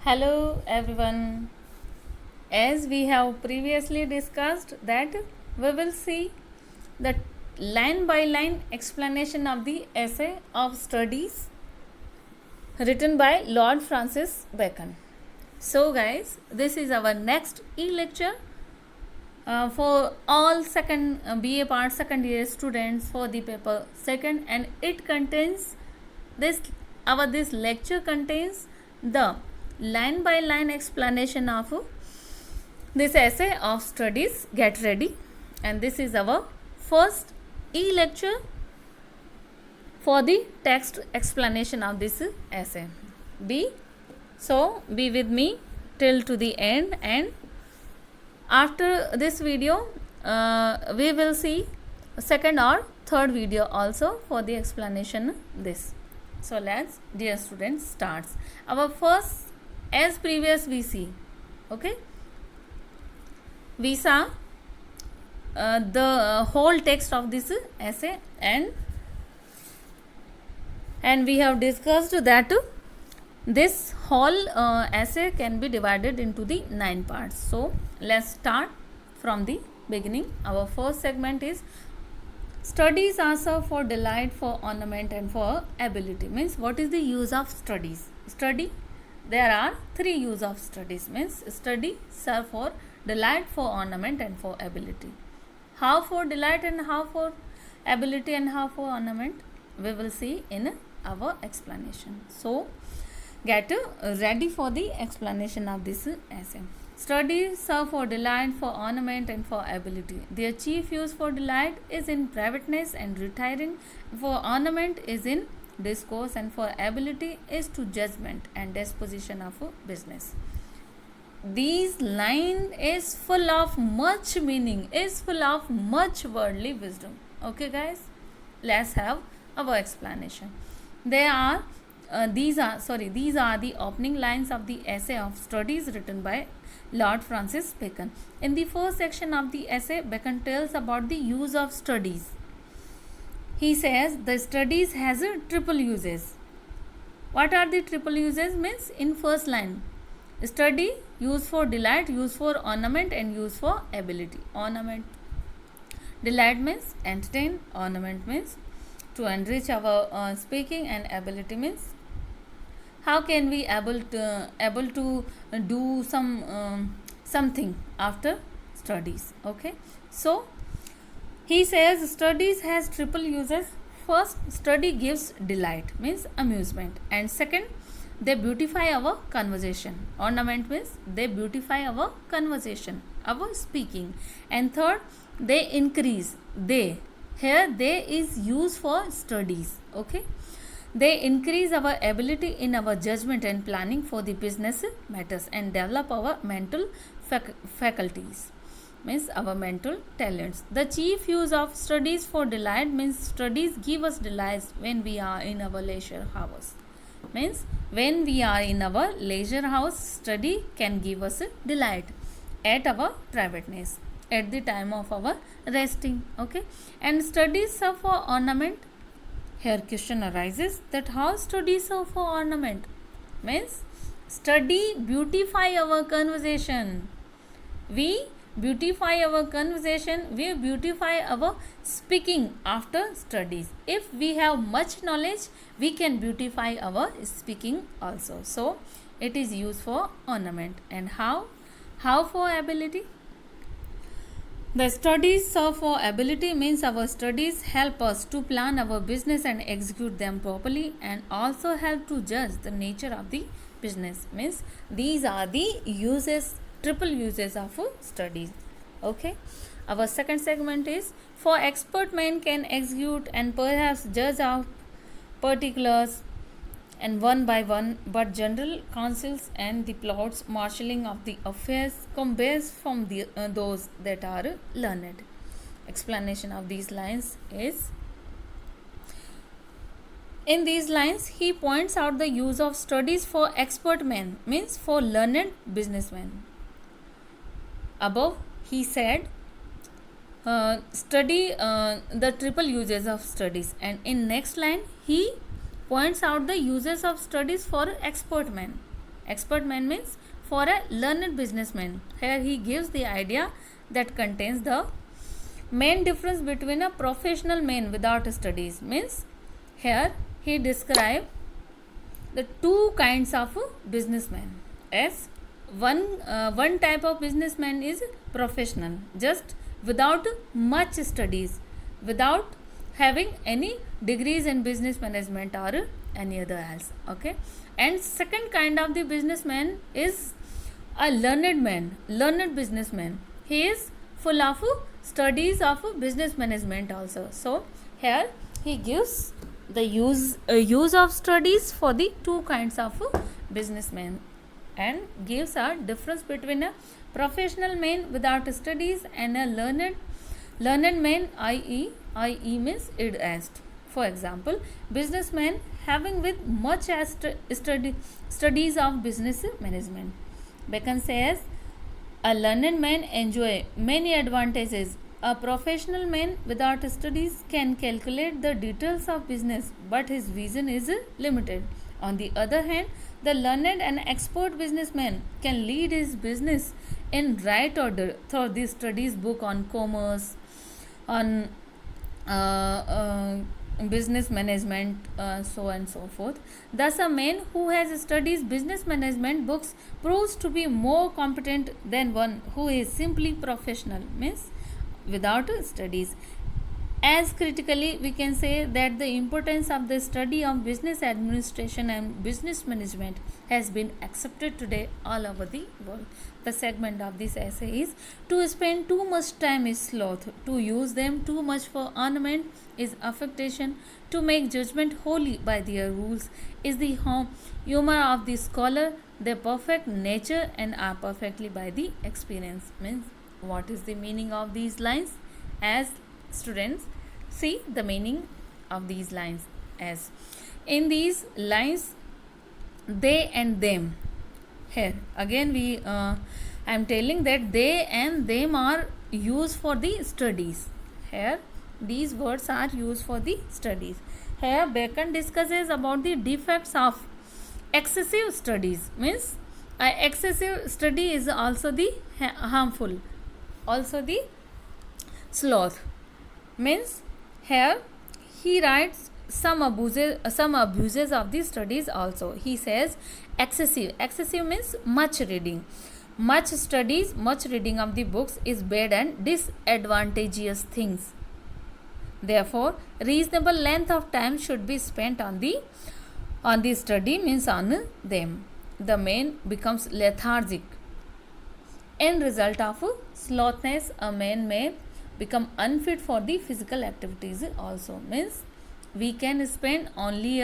Hello everyone. As we have previously discussed that we will see the line by line explanation of the essay of studies written by Lord Francis Bacon. So guys, this is our next e-lecture for all second BA part second year students for the paper second, and it contains this lecture contains the line by line explanation of this essay of studies. Get ready, and this is our first e-lecture for the text explanation of this essay. Be with me till to the end, and after this video we will see second or third video also for the explanation this. So let's, dear students, starts our first. As previous we see, okay, we saw the whole text of this essay, and we have discussed that this whole essay can be divided into the 9 parts. So let's start from the beginning. Our first segment is studies are served for delight, for ornament, and for ability. Means what is the use of studies? Study, there are 3 use of studies. Means study serve for delight, for ornament, and for ability. How for delight and how for ability and how for ornament, we will see in our explanation. So get ready for the explanation of this essay. Studies serve for delight, for ornament, and for ability. Their chief use for delight is in privateness and retiring, for ornament is in discourse, and for ability is to judgment and disposition of a business. This line is full of much meaning, is full of much worldly wisdom. Okay guys, let's have our explanation. These are the opening lines of the essay of studies written by Lord Francis Bacon. In the first section of the essay, Bacon tells about the use of studies. He says the studies has a triple uses. What are the triple uses? Means in first line, study used for delight, used for ornament, and used for ability. Ornament, delight means entertain, ornament means to enrich our speaking, and ability means how can we able to do something after studies. Okay, so he says studies has triple uses. First, study gives delight, means amusement, and second, they beautify our conversation. Ornament means they beautify our conversation, our speaking, and third, they increase. They is used for studies. Okay, they increase our ability in our judgment and planning for the business matters, and develop our mental faculties, means our mental talents. The chief use of studies for delight means studies give us delight when we are in our leisure hours. Means when we are in our leisure house, study can give us delight at our privateness, at the time of our resting. Okay, and studies serve for ornament. Here question arises that how studies serve for ornament? Means study beautify our conversation. We beautify our conversation, we beautify our speaking after studies. If we have much knowledge, we can beautify our speaking also. So it is used for ornament. And how for ability? The studies serve for ability means our studies help us to plan our business and execute them properly, and also help to judge the nature of the business. Means these are the uses, triple uses of studies. Okay, our second segment is for expert men can execute and perhaps judge of particulars and one by one, but general counsels and the plots marshalling of the affairs come best from those that are learned. Explanation of these lines is, in these lines he points out the use of studies for expert men, means for learned businessmen. Above he said study the triple uses of studies, and in next line he points out the uses of studies for expert men. Expert man means for a learned businessman. Here he gives the idea that contains the main difference between a professional man without studies. Means here he describe the two kinds of businessmen. As one type of businessman is professional, just without much studies, without having any degrees in business management or any other else. Okay. And second kind of the businessman is a learned man, learned businessman. He is full of studies of business management also. So here he gives the use of studies for the two kinds of businessmen, and gives a difference between a professional man without studies and a learned man, i.e. means id-ast. For example, businessman having with much as studies of business management. Bacon says a learned man enjoy many advantages. A professional man without studies can calculate the details of business, but his vision is limited. On the other hand, the learned and expert businessman can lead his business in right order through the studies book on commerce, on business management, so and so forth. Thus, a man who has studied business management books proves to be more competent than one who is simply professional, means without studies. As critically, we can say that the importance of the study of business administration and business management has been accepted today all over the world. The segment of this essay is to spend too much time is sloth, to use them too much for ornament is affectation, to make judgment wholly by their rules is the humor of the scholar, their perfect nature and are perfectly by the experience. Means what is the meaning of these lines? As students, see the meaning of these lines. As in these lines, they and them, here again we I am telling that they and them are used for the studies. Here these words are used for the studies. Here Bacon discusses about the defects of excessive studies. Means excessive study is also the harmful, also the sloth. Means here he writes some abuses of the studies also. He says excessive means much reading, much studies, much reading of the books is bad and disadvantageous things. Therefore, reasonable length of time should be spent on the study, means on them. The man becomes lethargic. End result of slothness, a man may become unfit for the physical activities also. Means we can spend only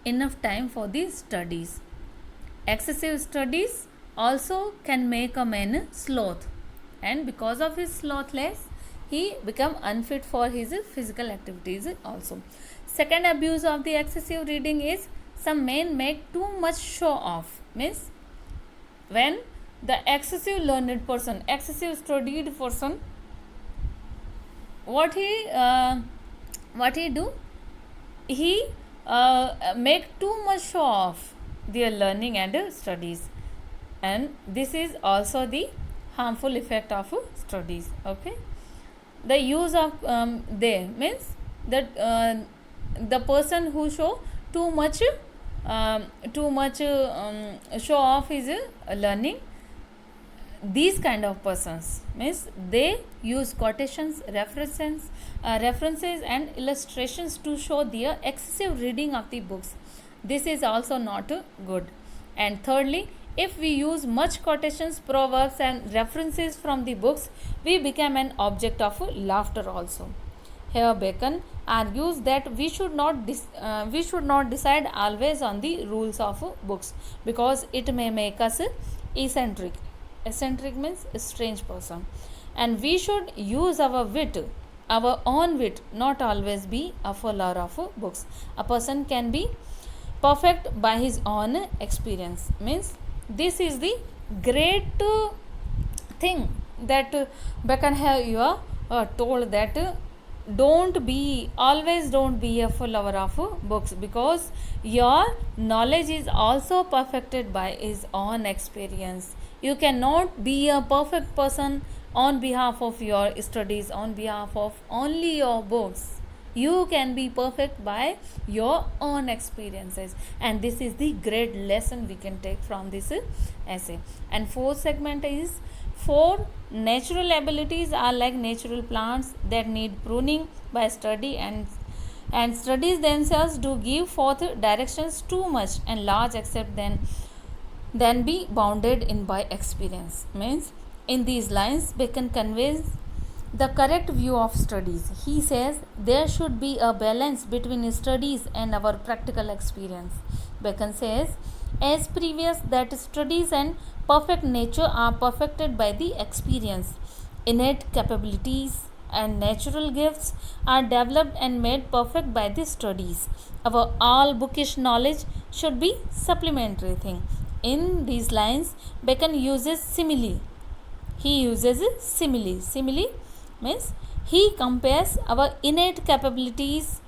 enough time for the studies. Excessive studies also can make a man sloth, and because of his slothless he become unfit for his physical activities also. Second abuse of the excessive reading is some men make too much show off. Means when the excessive learned person, excessive studied person, what he do, he make too much show of their learning and studies, and this is also the harmful effect of studies. Okay. The use of they means that the person who show too much show off his learning, these kind of persons means they use quotations, references and illustrations to show their excessive reading of the books. This is also not good. And thirdly, if we use much quotations, proverbs and references from the books, we become an object of laughter also. Here Bacon argues that we should not decide always on the rules of books, because it may make us eccentric. Eccentric means a strange person. And we should use our wit, our own wit, not always be a follower of books. A person can be perfect by his own experience. Means this is the great thing that Bacon have told, that don't be a full lover of books, because your knowledge is also perfected by his own experience. You cannot be a perfect person on behalf of your studies, on behalf of only your books. You can be perfect by your own experiences, and this is the great lesson we can take from this essay. And fourth segment is, four natural abilities are like natural plants that need pruning by study, and studies themselves do give forth directions too much and large except then be bounded in by experience. Means, in these lines Bacon conveys the correct view of studies. He says there should be a balance between studies and our practical experience. Bacon says, as previous, that studies and perfect nature are perfected by the experience. Innate capabilities and natural gifts are developed and made perfect by the studies. Our all bookish knowledge should be supplementary thing. In these lines, Bacon uses simile. He uses simile. Simile means he compares our innate capacities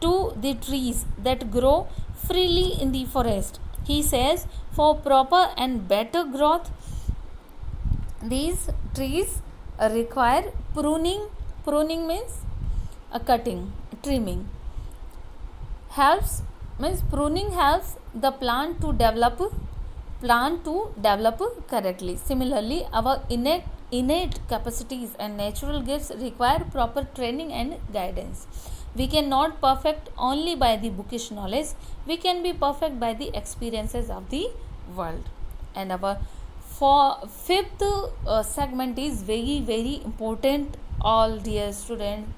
to the trees that grow freely in the forest. He says for proper and better growth, these trees require pruning. Pruning means a cutting, trimming. Helps means pruning helps the plant to develop correctly. Similarly, our innate capacities and natural gifts require proper training and guidance. We cannot perfect only by the bookish knowledge. We can be perfect by the experiences of the world. And our fifth segment is very important, all dear students.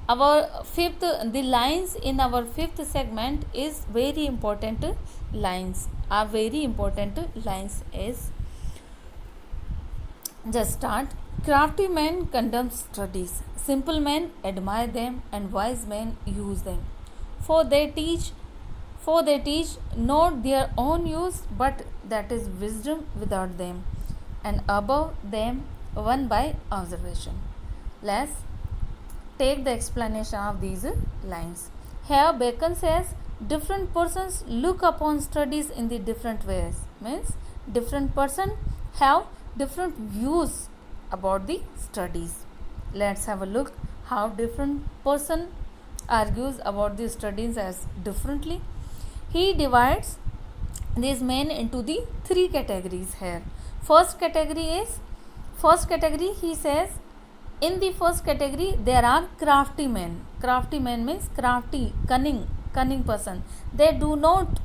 The lines in our fifth segment is very important lines. Are very important lines is, just start. Crafty men condemn studies, simple men admire them, and wise men use them. For they teach not their own use, but that is wisdom without them, and above them won by observation. Let's take the explanation of these lines. Here Bacon says different persons look upon studies in the different ways. Means different person have different views about the studies. Let's have a look how different person argues about the studies as differently. He divides these men into the three categories here. First category, he says, in the first category there are crafty men. Crafty men means crafty, cunning person. They do not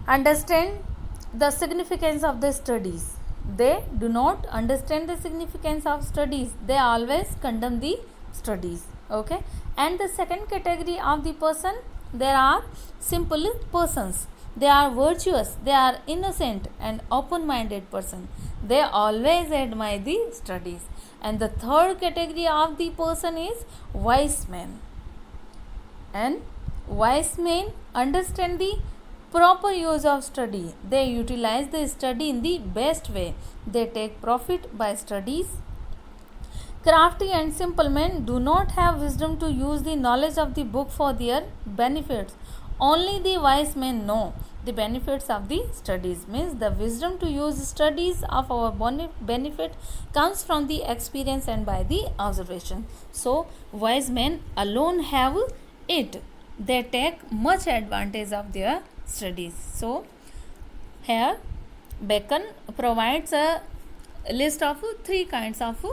understand the significance of the studies. They do not understand the significance of studies. They always condemn the studies. Okay. And the second category of the person, there are simple persons. They are virtuous, they are innocent and open-minded person. They always admire the studies. And the third category of the person is wise men. And wise men understand the proper use of study. They utilize the study in the best way. They take profit by studies. Crafty and simple men do not have wisdom to use the knowledge of the book for their benefits. Only the wise men know the benefits of the studies. Means the wisdom to use studies of our benefit comes from the experience and by the observation. So wise men alone have it. They take much advantage of their studies. So here Bacon provides a list of three kinds of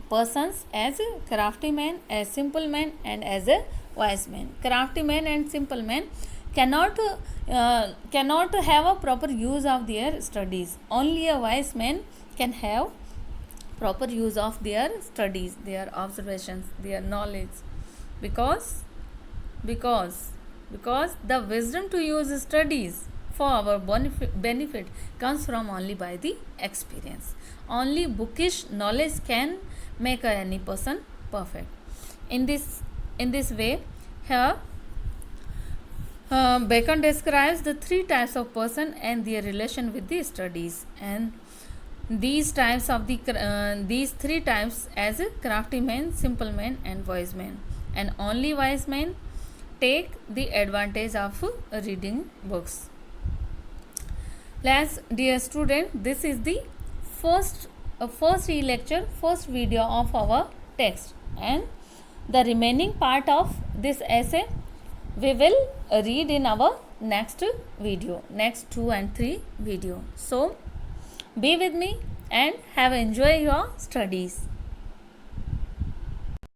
persons, as crafty men, as simple men, and as a wise man. Crafty men and simple men cannot have a proper use of their studies. Only a wise man can have proper use of their studies, their observations, their knowledge, because the wisdom to use studies for our benefit comes from only by the experience. Only bookish knowledge can make any person perfect. In this way, here Bacon describes the three types of person and their relation with the studies. And these these three types as a crafty man, simple man, and wise man. And only wise men take the advantage of reading books. Class, dear student, this is the first e-lecture, first video of our text, and the remaining part of this essay we will read in our next video, next 2 and 3 video. So be with me and have enjoy your studies.